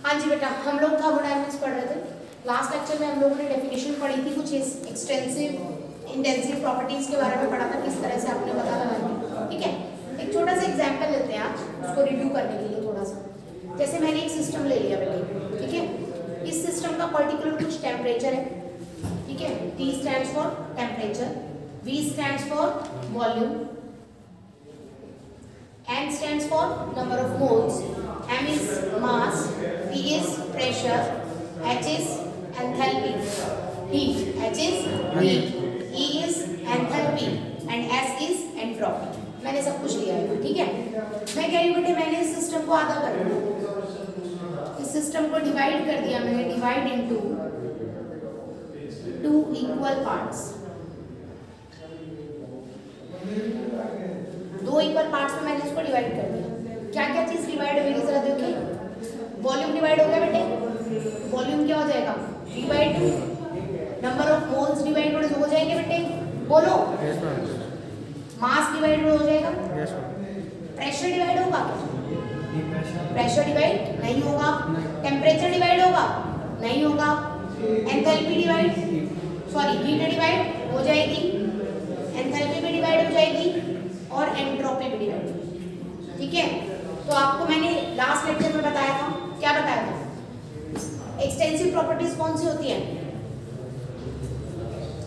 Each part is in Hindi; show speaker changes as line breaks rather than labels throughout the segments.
हाँ जी बेटा, हम लोग थर्मोडायनेमिक्स पढ़ रहे थे। लास्ट लेक्चर में हम लोगों ने डेफिनेशन पढ़ी थी, कुछ एक्सटेंसिव इंटेंसिव प्रॉपर्टीज के बारे में पढ़ा था, किस तरह से आपने पता लगाना। ठीक है, एक छोटा सा एग्जांपल लेते हैं आप, उसको रिव्यू करने के लिए थोड़ा सा। जैसे मैंने एक सिस्टम ले लिया बेटे, ठीक है, इस सिस्टम का पर्टिकुलर कुछ टेम्परेचर है, ठीक है, T stands for temperature, V stands for volume, N stands for number of moles, M is mass, P is pressure, H is enthalpy, heat, H is heat, E is enthalpy and S is entropy. मैंने सब कुछ लिया है, ठीक है। मैं कह रही हूँ बेटे, मैंने इस सिस्टम को आधा कर दिया, इस सिस्टम को डिवाइड कर दिया मैंने, divide into 2 equal parts. 2 equal parts में मैंने इसको डिवाइड कर दिया। क्या क्या चीज डिवाइड होगी जरा देखिए। वॉल्यूम डिवाइड हो गया बेटे, वॉल्यूम क्या हो जाएगा V/2। Number of moles divide हो जाएंगे बेटे, बोलो। मास डिवाइड हो जाएगा। प्रेशर डिवाइड होगा, प्रेशर डिवाइड नहीं होगा। टेम्परेचर डिवाइड होगा, नहीं होगा। Enthalpy divide, sorry heat divide हो जाएगी, एंथैल्पी भी डिवाइड हो जाएगी और एंट्रोपी भी डिवाइड होगी। ठीक है, तो आपको मैंने लास्ट लेक्चर में बताया था, क्या बताया था, एक्सटेंसिव प्रॉपर्टीज कौन सी होती है।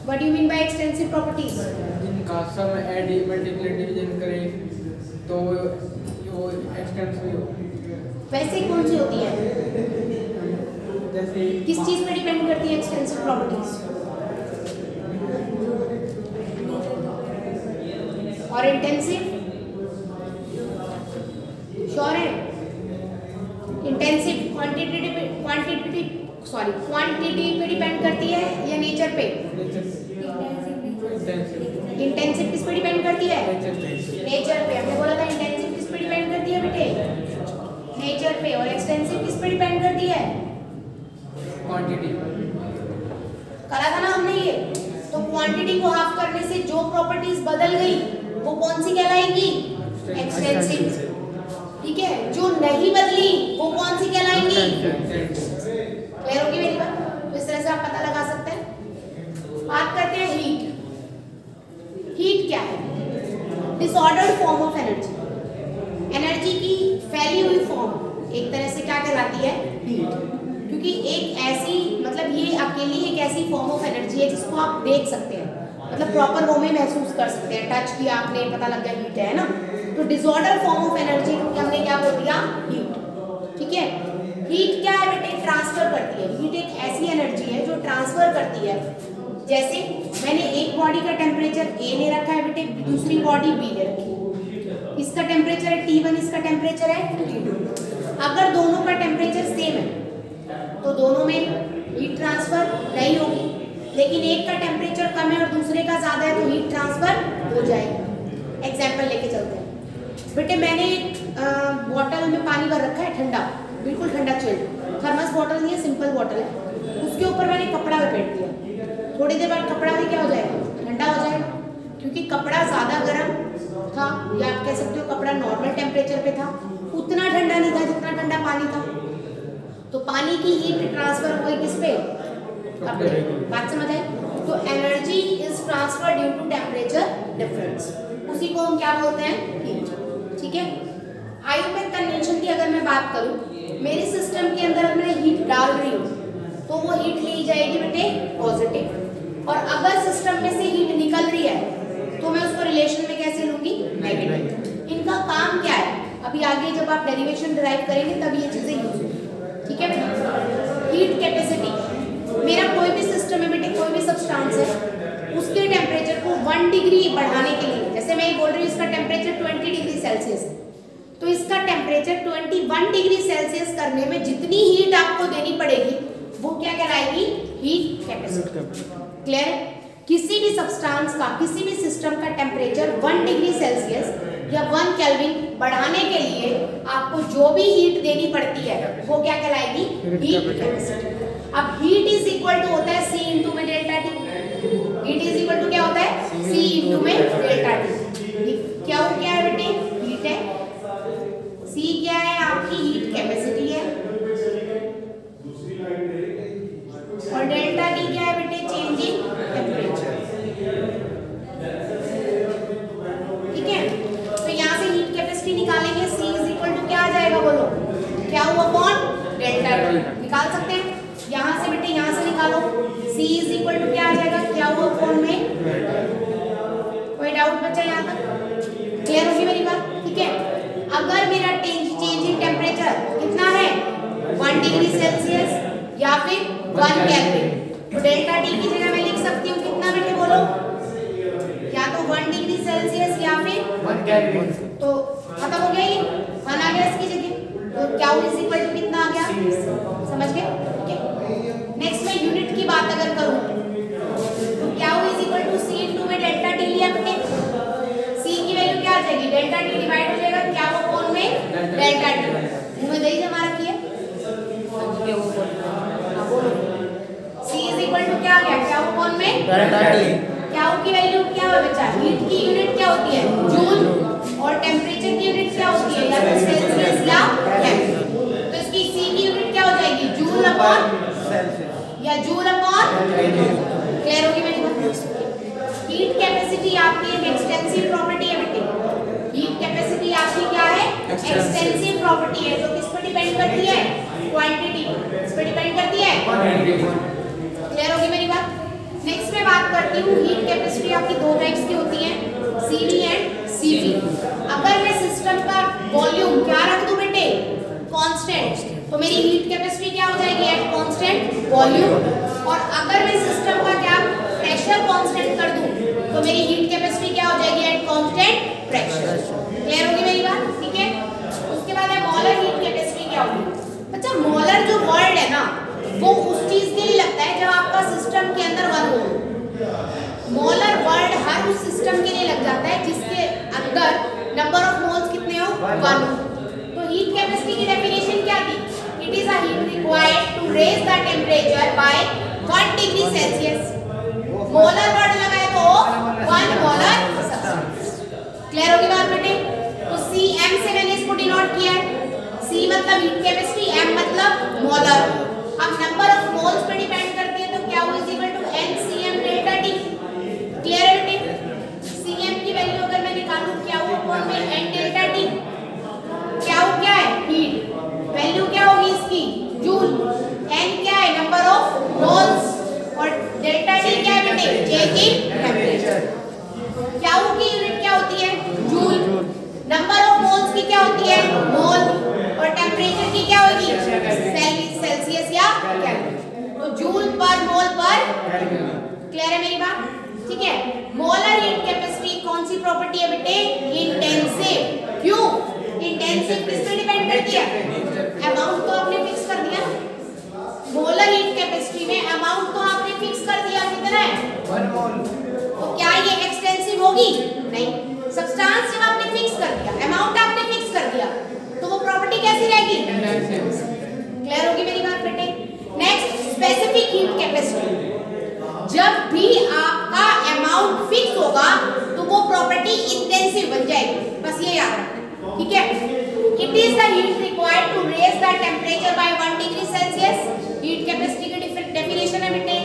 What do you mean by extensive properties?
जिनका सम ऐड मल्टीप्लाई डिवीजन करें तो वो एक्सटेंसिव हो।
वैसे कौन सी होती है,
जैसे
किस चीज पे डिपेंड करती है एक्सटेंसिव प्रॉपर्टीज? और इंटेंसिव, श्योर है? इंटेंसिव क्वांटिटी पे डिपेंड करती है या नेचर पे? इंटेंसिव किस पे डिपेंड करती है? नेचर पे। हमने बोला था इंटेंसिव किस पे डिपेंड करती है बेटे? नेचर पे। और एक्सटेंसिव किस पे डिपेंड करती है?
क्वांटिटी।
करा था ना हमने ये। तो क्वांटिटी को हाफ करने से जो प्रॉपर्टीज बदल गई वो कौन सी कहलाएंगी? एक्सटेंसिव। ठीक है, जो नहीं बदली वो कौन सी कहलाएंगी? क्लियर होगी मेरी बात? तो इस तरह से आप पता लगा सकते हैं। बात करते हैं हीट। हीट क्या है? Disordered form of energy. Energy की फैली हुई फॉर्म एक तरह से क्या कहलाती है? हीट। क्योंकि एक ऐसी, मतलब ये अकेली एक ऐसी फॉर्म ऑफ एनर्जी है जिसको आप देख सकते हैं, मतलब प्रॉपर वो में महसूस कर सकते हैं, टच किया आपने, पता लग गया हीट है ना। तो डिसऑर्डर फॉर्म ऑफ एनर्जी को हमने क्या बोल दिया? हीट। ठीक है, हीट क्या है बेटे? ट्रांसफर करती है। हीट एक ऐसी एनर्जी है जो ट्रांसफर करती है। जैसे मैंने एक बॉडी का टेम्परेचर A ने रखा है बेटे, दूसरी बॉडी B ने रखी। इसका टेम्परेचर है T1, इसका टेम्परेचर है T2। अगर दोनों का टेम्परेचर सेम है तो दोनों में हीट ट्रांसफर नहीं होगी, लेकिन एक का टेम्परेचर कम है और दूसरे का ज्यादा है तो हीट ट्रांसफर हो जाएगी। एग्जांपल लेके चलते हैं बेटे। मैंने एक बॉटल में पानी भर रखा है, ठंडा, बिल्कुल ठंडा चिल्ड, थर्मस बॉटल नहीं है, सिंपल बॉटल है। उसके ऊपर मैंने कपड़ा लपेट दिया। थोड़ी देर बाद कपड़ा भी क्या हो जाएगा? ठंडा हो जाएगा, क्योंकि कपड़ा ज्यादा गर्म था, या आप कह सकते हो कपड़ा नॉर्मल टेम्परेचर पे था, उतना ठंडा नहीं था जितना ठंडा पानी था। तो पानी की हीट ट्रांसफर हो गई किस पे? कपड़े। बात समझ आई? तो energy is transfer due to temperature difference, उसी को हम क्या बोलते हैं? हीट। ठीक है, आइयूपेक कन्वेंशन की अगर मैं बात करूं, मेरे सिस्टम के अंदर मैं हीट डाल रही हूं तो वो हीट ली जाएगी बेटे पॉजिटिव, और अगर सिस्टम में से हीट निकल रही है तो मैं उसको रिलेशन में कैसे लूंगी? नेगेटिव। इनका काम क्या है? अभी आगे जब आप डेरिवेशन डिराइव करेंगे तब ये चीजें यूज होंगी। ठीक है बेटा। हीट कैपेसिटी, मेरा कोई भी सिस्टम है बेटे, कोई भी सब्सटेंस है, उसके टेम्परेचर को 1 डिग्री बढ़ाने के लिए, जैसे मैं ये बोल रही हूँ इसका टेम्परेचर 20 डिग्री सेल्सियस है, तो इसका टेम्परेचर 21 डिग्री सेल्सियस करने में जितनी हीट आपको देनी पड़ेगी वो क्या कहलाएगी? Heat capacity. क्लियर है? किसी भी सब्सटेंस का, किसी भी सिस्टम का टेम्परेचर 1 डिग्री सेल्सियस या 1 केल्विन बढ़ाने के लिए आपको जो भी हीट देनी पड़ती है वो क्या कहलाएगी? Heat capacity. अब हीट इज इक्वल टू होता है C इंटू में delta T. Heat is equal to क्या होता है? C इंटू में डेल्टा टी। क्या है बेटे? हीट है। C क्या है? आपकी हीट कैपेसिटी है। निकाल सकते हैं। यहाँ से बेटे यहाँ से निकालो, C इज इक्वल टू क्या आ जाएगा, क्या हुआ फॉर्म में। कोई डाउट बचा यहाँ तक? क्लियर होगी मेरी बात? ठीक है, अगर मेरा चेंज इन टेम्परेचर कितना है 1 डिग्री सेल्सियस या फिर 1 केल्विन, तो डेल्टा टी की जगह मैं लिख सकती हूँ कितना बेटे बोलो, या तो 1 डिग्री सेल्सियस या फिर
1 केल्विन।
तो खत्म हो गया, ये 1 आ गया इसकी जगह, तो क्या इज इक्वल टू कितना आ गया, समझ गए? नेक्स्ट मैं यूनिट की बात अगर करूं तो क्या is equal to C into में डेल्टा टी लिया बेटे, C की वैल्यू क्या आ जाएगी, डेल्टा टी डिवाइड हो जाएगा क्या वो कौन में, डेल्टा टी। मुंह में दही जमा रखी है, बोलो C इज इक्वल टू क्या आ गया, क्या वो कौन में,
डेल्टा टी।
क्या की वैल्यू क्या है बच्चा, हीट की यूनिट क्या होती है, जूल, और टेम्परेचर की यूनिट क्या होती है, या तो सेल्सियस या केल्विन। तो इसकी C की यूनिट क्या हो जाएगी, जूल अपॉन या जूल अपॉन। क्लियर होगी मेरी बात? हीट कैपेसिटी आपकी एक एक्सटेंसिव प्रॉपर्टी है बेटे, हीट कैपेसिटी आपकी क्या है, एक्सटेंसिव प्रॉपर्टी है, तो किस पर डिपेंड करती है, क्वांटिटी, किस पर डिपेंड करती है, क्लियर होगी मेरी बात? नेक्स्ट मैं बात करती हूँ, हीट कैपेसिटी आपकी दो टाइप्स की होती है, CV एंड CV। अगर मैं सिस्टम का वॉल्यूम क्या रख दूं बेटे, कांस्टेंट, तो मेरी हीट कैपेसिटी क्या हो जाएगी, एट कांस्टेंट वॉल्यूम। और अगर मैं सिस्टम का क्या प्रेशर कांस्टेंट कर दूं, तो मेरी हीट कैपेसिटी क्या हो जाएगी, एट कांस्टेंट प्रेशर। क्लियर होगी मेरी बात? ठीक है, उसके बाद है मॉलर हीट कैपेसिटी क्या होगी। बच्चा मॉलर जो वर्ड है ना, वो उस चीज के लिए लगता है जब आपका सिस्टम के अंदर 1 मोल। मोलर वर्ड हर उस सिस्टम के लिए लग जाता है जिसके अंदर नंबर ऑफ मोल्स कितने हो, 1 हो। तो हीट कैपेसिटी की डेफिनेशन क्या थी, it is a heat required to raise the temperature by 1 degree Celsius. Molar word लगा है तो 1 मोलर सब्सटेंस। क्लियर होगी बात बेटे? तो Cm से मैंने इसको डिनोट किया है, C मतलब हीट कैपेसिटी, M मतलब मोलर। अब नंबर ऑफ मोल्स पे डिपेंड करती है, तो क्या हो is equal to NCM delta T। Clear है बेटे? Cm की वैल्यू अगर मैं निकालूं क्या हो कौन में, N डेल्टा T, क्या हो क्या है, हीट, वैल्यू क्या होगी इसकी, जूल, N क्या है, नंबर ऑफ मोल्स, और डेल्टा T क्या है बेटे, चेंज इन टेम्परेचर। क्या हो की यूनिट क्या होती है, जूल, नंबर ऑफ मोल्स की क्या होती है, मोल, और टेम्परेचर की क्या होगी, सेल्सियस या केल्विन। तो जूल पर मोल पर केल्विन। क्लियर है मेरी बात? ठीक है, मोलर हीट कैपेसिटी कौन सी प्रॉपर्टी है बेटे, इंटेंसिव। क्यों इंटेंसिव, किस पे डिपेंड करती है, अमाउंट तो आपने फिक्स कर दिया। मोलर हीट कैपेसिटी में अमाउंट तो आपने फिक्स कर दिया, कितना है,
1 मोल।
तो क्या ये एक्सटेंसिव होगी, नहीं। सब्सटेंस जब आपने फिक्स कर दिया, अमाउंट आपने फिक्स कर दिया, तो वो प्रॉपर्टी कैसी रहेगी, क्लियर होगी मेरी बात बेटे? नेक्स्ट स्पेसिफिक हीट कैपेसिटी, जब भी आपका अमाउंट फिक्स होगा तो वो प्रॉपर्टी इंटेंसिव बन जाएगी, बस ये याद रखना, ठीक है? It is the heat required to raise the temperature by 1 degree Celsius. Heat capacity की डेफिनेशन है बेटे,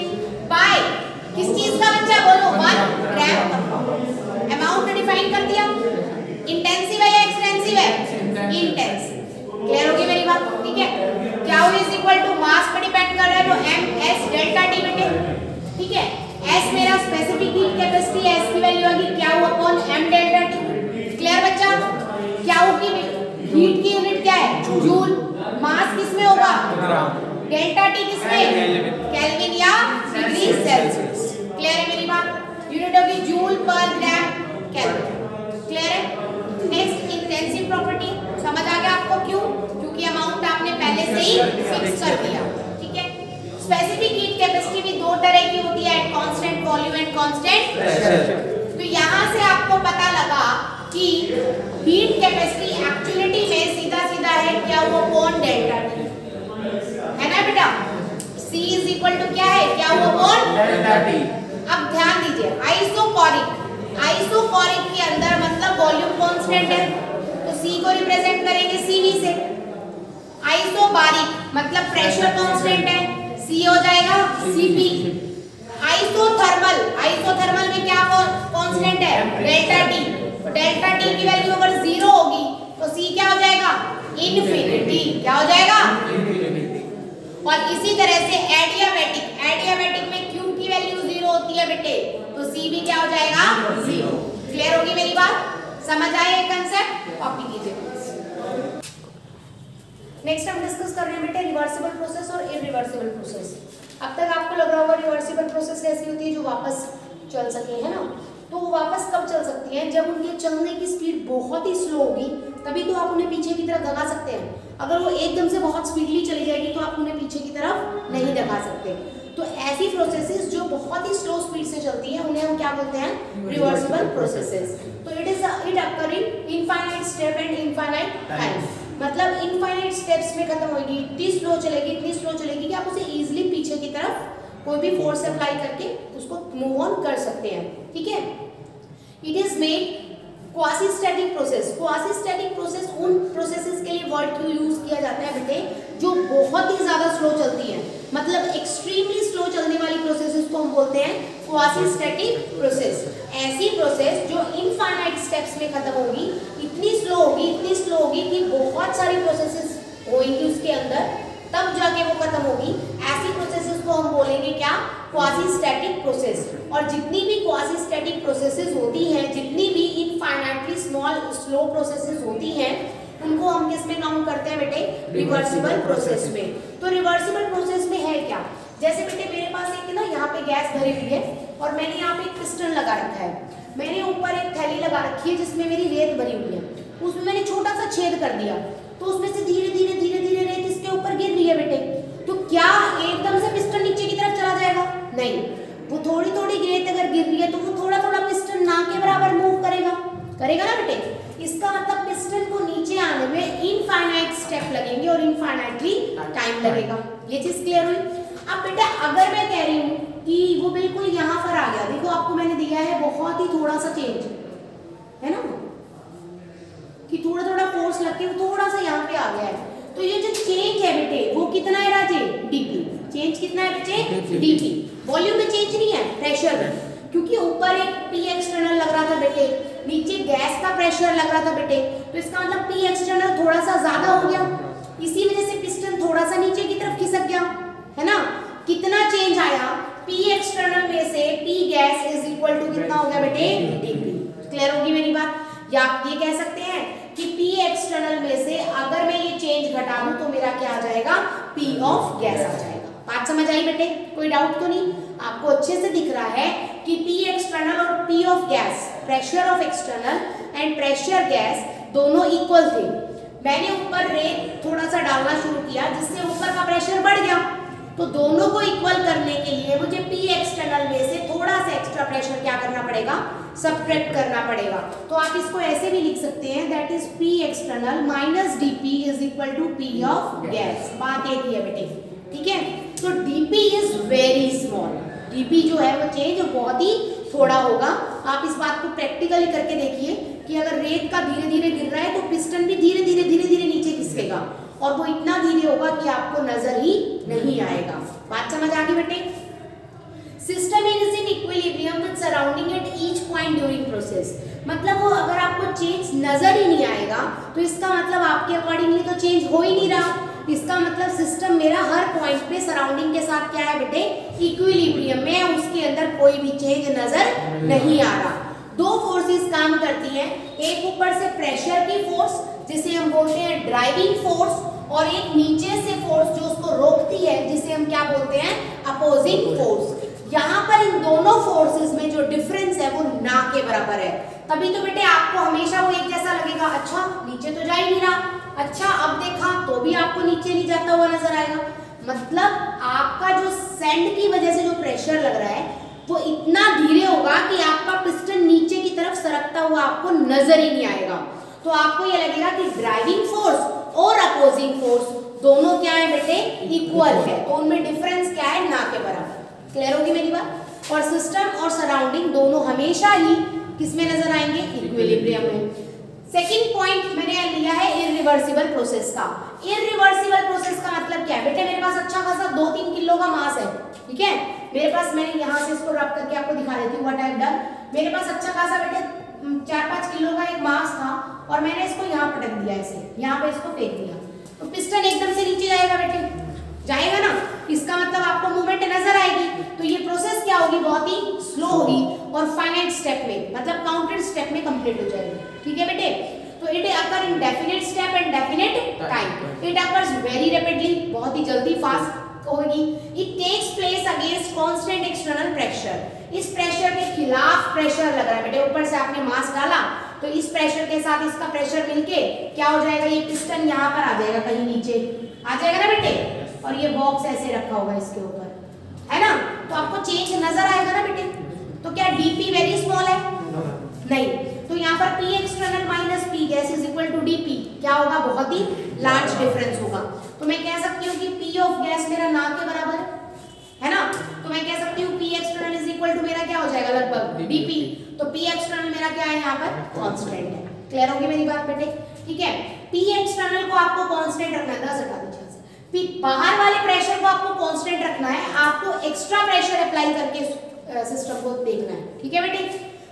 बाय किस चीज का, बच्चा बोलो, 1 ग्राम का। अमाउंट डिफाइन कर दिया, इंटेंसिव है या एक्सटेंसिव है, इंटेंसिव। क्लियर होगी मेरी बात? ठीक है, क्या इज इक्वल टू मास पे डिपेंड कर रहा है, तो ms डेल्टा T बेटे, ठीक है? S मेरा स्पेसिफिक हीट कैपेसिटी है, S की वैल्यू होगी क्या हुआ upon m delta T। Clear बच्चा? क्या होगी हीट की यूनिट क्या है, जूल, मास किस में होगा, डेल्टा T किस में, केल्विन या डिग्री सेल्सियस। क्लियर है मेरी बात? यूनिट होगी जूल पर ग्राम केल्विन। क्लियर है? नेक्स्ट इंटेंसिव प्रॉपर्टी, समझ आ गया आपको क्यों, क्योंकि अमाउंट आपने पहले से ही फिक्स कर दिया, ठीक है? स्पेसिफिक हीट कैपेसिटी भी दो तरह की होती है, constant volume and constant pressure. तो यहाँ से आपको पता लगा कि हीट कैपेसिटी एक्चुअलिटी में सीधा सीधा है क्या वो अपॉन डेल्टा T, है ना बेटा? C इज इक्वल टू क्या है, क्या वो अपॉन
डेल्टा T।
अब ध्यान दीजिए, आइसोकोरिक, आइसोकोरिक के अंदर मतलब वॉल्यूम कांस्टेंट है, तो C को रिप्रेजेंट करेंगे CV से। आइसोबारिक मतलब प्रेशर कांस्टेंट है, C हो जाएगा Cp। आइसोथर्मल, आइसोथर्मल में क्या कांस्टेंट है, डेल्टा T। तो डेल्टा T की वैल्यू अगर 0 होगी तो C क्या हो जाएगा, इन्फिनिटी। क्या हो जाएगा, और इसी तरह से एडियाबैटिक में Q की वैल्यू 0 होती है बेटे, तो C भी क्या हो जाएगा 0। क्लियर होगी मेरी बात? समझ आए ये कंसेप्ट? कॉपी कीजिए। नेक्स्ट हम डिस्कस कर रहे हैं बेटे रिवर्सिबल प्रोसेस और इरिवर्सिबल प्रोसेस। अब तक आपको लग रहा होगा रिवर्सिबल प्रोसेस कैसी होती है, जो वापस चल सके, है ना। तो वो वापस कब चल सकती है? जब उनके चलने की स्पीड बहुत ही स्लो होगी, तभी तो आप उन्हें पीछे की तरफ धगा सकते हैं। अगर वो एकदम से बहुत स्पीडली चली जाएगी तो आप उन्हें पीछे की तरफ नहीं धगा सकते। तो ऐसी प्रोसेसेस जो बहुत ही स्लो स्पीड से चलती हैं उन्हें हम क्या बोलते हैं? Reversible processes. तो it occur in infinite step and infinite time. मतलब इनफाइनाइट स्टेप्स में खत्म होगी, इतनी स्लो चलेगी कि आप उसे इजीली पीछे की तरफ कोई भी फोर्स अप्लाई करके उसको मूव ऑन कर सकते हैं, ठीक है। It is made quasi static process. Quasi static process उन प्रोसेसेस के लिए वर्ड क्यों यूज किया जाता है बेटे, जो बहुत ही ज्यादा स्लो चलती हैं, मतलब एक्सट्रीमली स्लो चलने वाली प्रोसेसेस को हम बोलते हैं क्वासी स्टैटिक प्रोसेस। ऐसी प्रोसेस जो इनफाइनाइट स्टेप्स में खत्म होगी, इतनी स्लो होगी कि बहुत सारी प्रोसेसेस होंगी उसके अंदर, तब जाके वो खत्म होगी। ऐसी प्रोसेसेस को हम बोलेंगे क्या? Quasi static process. और जितनी भी क्वासी स्टैटिक प्रोसेसेस होती हैं, जितनी भी इनफाइनाइटली स्लो प्रोसेसेस होती हैं, उनको हम किस में काउंट करते हैं बेटे? रिवर्सिबल प्रोसेस में। तो रिवर्सिबल प्रोसेस में है क्या? जैसे बेटे मेरे पास एक ना यहाँ पे गैस भरी हुई है और मैंने यहाँ पे एक पिस्टन लगा रखा है, मैंने ऊपर एक थैली लगा रखी है जिसमें मेरी रेत भरी हुई है, उसमें मैंने छोटा सा छेद कर दिया, तो उसमें से धीरे धीरे रेत इसके ऊपर गिर रही है बेटे। तो क्या एकदम से पिस्टन नीचे की तरफ चला जाएगा? नहीं, वो थोड़ी रेत अगर गिर रही है तो वो थोड़ा पिस्टन ना के बराबर मूव करेगा ना बेटे। इसका मतलब पिस्टन को नीचे आने में इनफाइनाइट स्टेप लगेंगे और इनफाइनाइटली टाइम लगेगा। ये चीज क्लियर हुई? अब बेटा अगर मैं कह रही हूँ कि वो बिल्कुल यहाँ पर आ गया, देखो आपको मैंने दिया है बहुत ही थोड़ा सा चेंज, है ना, कि थोड़ा फोर्स लग के वो थोड़ा सा यहाँ पे आ गया है, तो ये जो चेंज है बेटे वो कितना है राजे? डीपी। चेंज कितना है बच्चे? डीपी। वॉल्यूम में चेंज नहीं है, प्रेशर में, क्योंकि ऊपर एक पी एक्सटर्नल लग रहा था बेटे, नीचे गैस का प्रेशर लग रहा था बेटे, तो इसका मतलब पी एक्सटर्नल थोड़ा सा ज्यादा हो गया, इसी वजह से पिस्टन थोड़ा सा नीचे की तरफ खिसक गया, है ना। कितना चेंज आया? पी एक्सटर्नल में से P gas is equal to कितना हो गया बेटे? डीपी। क्लियर होगी मेरी बात? या आप ये कह सकते हैं कि P एक्सटर्नल में से अगर मैं ये चेंज घटा दूं तो मेरा क्या आ जाएगा? P ऑफ गैस आ जाएगा। बात समझ आई बेटे? कोई डाउट तो नहीं? आपको अच्छे से दिख रहा है कि P एक्सटर्नल और P of gas, pressure of external and pressure gas दोनों इक्वल थे। मैंने ऊपर रेत थोड़ा सा डालना शुरू किया जिससे ऊपर का प्रेशर बढ़ गया, तो दोनों को इक्वल करने के लिए मुझे P एक्सटर्नल में से थोड़ा सा एक्स्ट्रा प्रेशर क्या करना पड़ेगा? सब्ट्रैक्ट करना पड़ेगा। तो आप इसको ऐसे भी लिख सकते हैं, that is P external minus DP is equal to P of gas. बात एक ही है बेटे, ठीक है। तो DP is very small, DP जो है वो चेंज बहुत ही थोड़ा होगा। आप इस बात को प्रैक्टिकली करके देखिए कि अगर रेत का धीरे धीरे गिर रहा है तो पिस्टन भी धीरे धीरे नीचे खिसकेगा, और वो इतना धीरे होगा कि आपको नजर ही नहीं आएगा। बात समझ आ गई बेटे? System is in equilibrium with surrounding at each point during process. मतलब वो अगर आपको चेंज नजर ही नहीं आएगा तो इसका मतलब आपके अकॉर्डिंगली तो चेंज हो ही नहीं रहा। इसका मतलब सिस्टम मेरा हर पॉइंट पे सराउंडिंग के साथ क्या है बेटे? इक्विलिब्रियम में, उसके अंदर कोई भी चेंज नजर नहीं आ रहा। दो फोर्सेस काम करती हैं, एक ऊपर से प्रेशर की फोर्स जिसे हम बोलते हैं ड्राइविंग फोर्स, और एक नीचे से फोर्स जो उसको रोकती है जिसे हम क्या बोलते हैं? Opposing force. यहाँ पर इन दोनों फोर्सेस में जो डिफरेंस है वो ना के बराबर है, तभी तो बेटे आपको हमेशा वो एक जैसा लगेगा। अच्छा नीचे तो जा ही नहीं रहा, अच्छा अब देखा तो भी आपको नीचे नहीं जाता हुआ नजर आएगा। मतलब आपका जो सैंड की वजह से जो प्रेशर लग रहा है वो इतना धीरे होगा कि आपका पिस्टन नीचे की तरफ सरकता हुआ आपको नजर ही नहीं आएगा। तो आपको ये लगेगा कि ड्राइविंग फोर्स और अपोजिंग फोर्स दोनों क्या है बेटे? इक्वल है, तो उनमें डिफरेंस क्या है? ना के बराबर। क्लियर होगी मेरी बात? और सिस्टम और सराउंडिंग दोनों हमेशा ही किसमें नजर आएंगे? इक्विलिब्रियम में। सेकंड पॉइंट मैंने लिया है इरिवर्सिबल प्रोसेस का। इरिवर्सिबल प्रोसेस का मतलब क्या है बेटे? मेरे पास अच्छा खासा 2-3 किलो का मास है, ठीक है, मेरे पास, मैंने यहाँ से इसको रब करके आपको दिखा देती हूँ व्हाट आई हैव डन। मेरे पास अच्छा खासा बेटे 4-5 किलो का एक मास था और मैंने इसको यहाँ पटक दिया, ऐसे यहाँ पे इसको फेंक दिया, तो पिस्टन एकदम से नीचे जाएगा बेटे? जाएगा ना? होगी, बहुत ही स्लो होगी और फाइनाइट स्टेप में मतलब काउंटेड स्टेप में कंप्लीट हो जाएगी। ठीक है बेटे, तो it occur in definite step and definite time. It occurs very rapidly, बहुत ही जल्दी फास्ट होगी। It takes place against constant external pressure. इस प्रेशर के खिलाफ प्रेशर लग रहा है बेटे, ऊपर से आपने मास डाला तो इस प्रेशर के साथ इसका प्रेशर मिलके क्या हो जाएगा, ये पिस्टन यहाँ पर आ जाएगा, कहीं नीचे आ जाएगा ना बेटे, और ये बॉक्स ऐसे रखा होगा इसके ऊपर, है ना। तो आपको चेंज नजर आएगा ना बेटे। तो क्या डीपी वेरी स्मॉल है? नहीं। तो यहाँ पर P external minus P gas is equal to DP क्या होगा, बहुत ही लार्ज डिफरेंस होगा। तो मैं कह सकती हूँ कि पी ऑफ गैस मेरा ना के बराबर है ना, तो मैं कह सकती हूँ P external is equal to मेरा क्या हो जाएगा, लगभग डीपी। तो पी एक्सटर्नल मेरा क्या है यहाँ पर, कांस्टेंट है। क्लियर होगी मेरी बात बेटे? ठीक है, पी एक्सटर्नल को आपको कांस्टेंट रखना है, 10 हटा दीजिए। पी बाहर वाले प्रेशर को आपको कांस्टेंट रखना है, आपको एक्स्ट्रा प्रेशर अप्लाई करके सिस्टम को देखना है। ठीक है बेटे,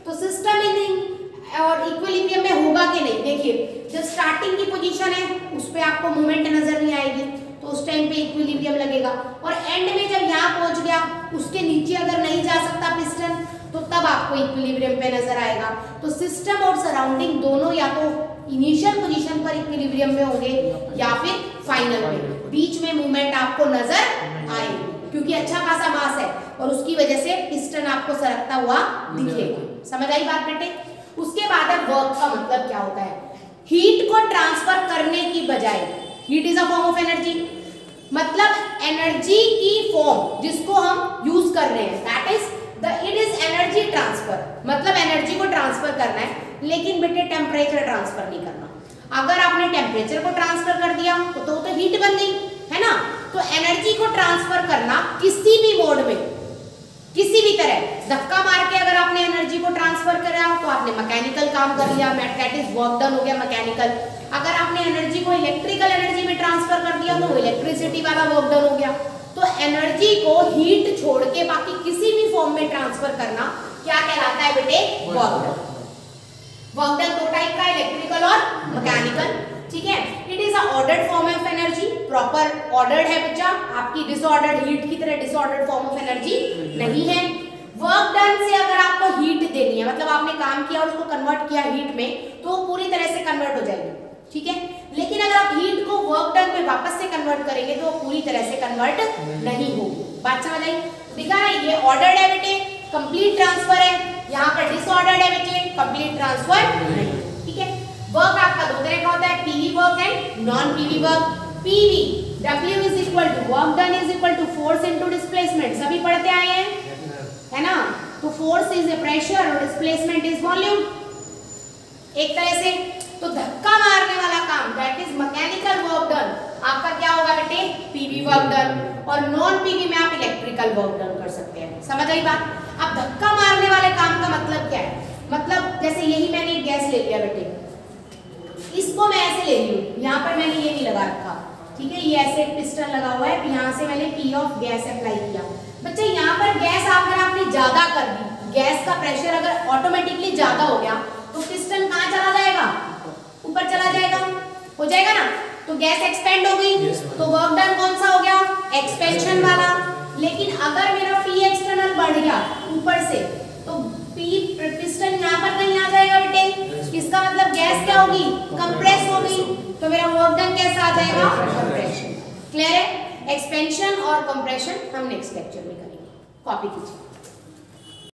तो सिस्टम इन और इक्विलिब्रियम में होगा कि नहीं, देखिए जब स्टार्टिंग की पोजीशन है उस पे आपको मूवमेंट नजर नहीं आएगी, तो उस टाइम पे इक्विलिब्रियम लगेगा, और एंड में जब यहाँ पहुंच गया उसके नीचे अगर नहीं जा सकता पिस्टन तो तब आपको इक्विलिब्रियम पे नजर आएगा। तो सिस्टम और सराउंडिंग दोनों या तो इनिशियल पोजीशन पर इक्विलिब्रियम में होंगे या फिर फाइनल में, बीच में मूवमेंट आपको नजर आएगी क्योंकि अच्छा खासा मास है और उसकी वजह से पिस्टन आपको सरकता हुआ दिखेगा। समझ आई बात बेटे? उसके बाद वर्क का मतलब क्या होता है, हीट को ट्रांसफर करने की बजाय, heat is a form of energy, मतलब एनर्जी की फॉर्म जिसको हम यूज कर रहे हैं, that is it is energy transfer, मतलब एनर्जी को ट्रांसफर करना है, लेकिन बेटे टेम्परेचर ट्रांसफर नहीं करना। अगर आपने टेम्परेचर को ट्रांसफर कर दिया तो हीट बन गई, है ना। तो एनर्जी को ट्रांसफर करना किसी भी मोड में, किसी भी तरह, धक्का मार के अगर आपने एनर्जी को ट्रांसफर करा तो आपने मैकेनिकल काम कर लिया, दैट इज वर्क डन हो गया मैकेनिकल। अगर आपने एनर्जी को इलेक्ट्रिकल एनर्जी में ट्रांसफर कर दिया तो इलेक्ट्रिसिटी वाला वर्क डन हो गया। तो एनर्जी को हीट छोड़ के बाकी किसी भी फॉर्म में ट्रांसफर करना क्या कहलाता है बेटे, वर्क डन। वर्क डन दो टाइप का, इलेक्ट्रिकल और मैकेनिकल। ठीक है, it is a ordered form of energy, proper ordered है बच्चा, आपकी डिसऑर्डर्ड हीट की तरह डिसऑर्डर्ड फॉर्म ऑफ एनर्जी नहीं है। वर्क डन से अगर आपको हीट देनी है, मतलब आपने काम किया और उसको कन्वर्ट किया हीट में, तो पूरी तरह से कन्वर्ट हो जाएगी। ठीक है, लेकिन अगर आप हीट को वर्क डन में वापस से कन्वर्ट करेंगे तो पूरी तरह से कन्वर्ट नहीं होगी। बात समझ आई? दिखा है, ये ऑर्डर्ड है बेटे, कंप्लीट ट्रांसफर है, यहाँ पर डिसऑर्डर्ड है बेटे, कंप्लीट ट्रांसफर नहीं। ठीक है, वर्क आपका दो तरह का होता है, PV work and non PV work. PV W is equal to work done is equal to force into displacement, सभी पढ़ते आए हैं, है ना। तो फोर्स इज ए प्रेशर और डिस्प्लेसमेंट इज वॉल्यूम। एक तरह से तो धक्का मारने वाला काम, that is mechanical work done, आपका क्या होगा बेटे, पीवी वर्क डन, और नॉन पीवी में आप इलेक्ट्रिकल वर्क डन कर सकते हैं। समझ आई बात? अब धक्का मारने वाले काम का मतलब क्या है, मतलब जैसे यही मैंने एक गैस ले लिया बेटे, इसको मैं ऐसे ले रही हूँ, यहाँ पर मैंने ये नहीं लगा रखा, ठीक है, ये ऐसे एक पिस्टन लगा हुआ है, यहाँ से मैंने पी ऑफ गैस अप्लाई किया। बच्चे यहाँ पर गैस अगर आपने ज्यादा कर दी, गैस का प्रेशर अगर ऑटोमेटिकली ज्यादा हो गया तो पिस्टन कहाँ चला जाएगा, ऊपर चला जाएगा, हो जाएगा ना। तो गैस एक्सपेंड हो गई, तो वर्क डन कौन सा हो गया, एक्सपेंशन वाला। लेकिन अगर मेरा पी एक्सटर्नल बढ़ गया ऊपर से, तो पी पिस्टन यहाँ पर कहीं आ जाएगा बेटे, इसका मतलब गैस क्या होगी, कंप्रेस हो गई, तो मेरा वर्क डन कैसा आ जाएगा, कंप्रेशन। क्लियर है? एक्सपेंशन और कंप्रेशन हम नेक्स्ट लेक्चर में करेंगे, कॉपी कीजिए।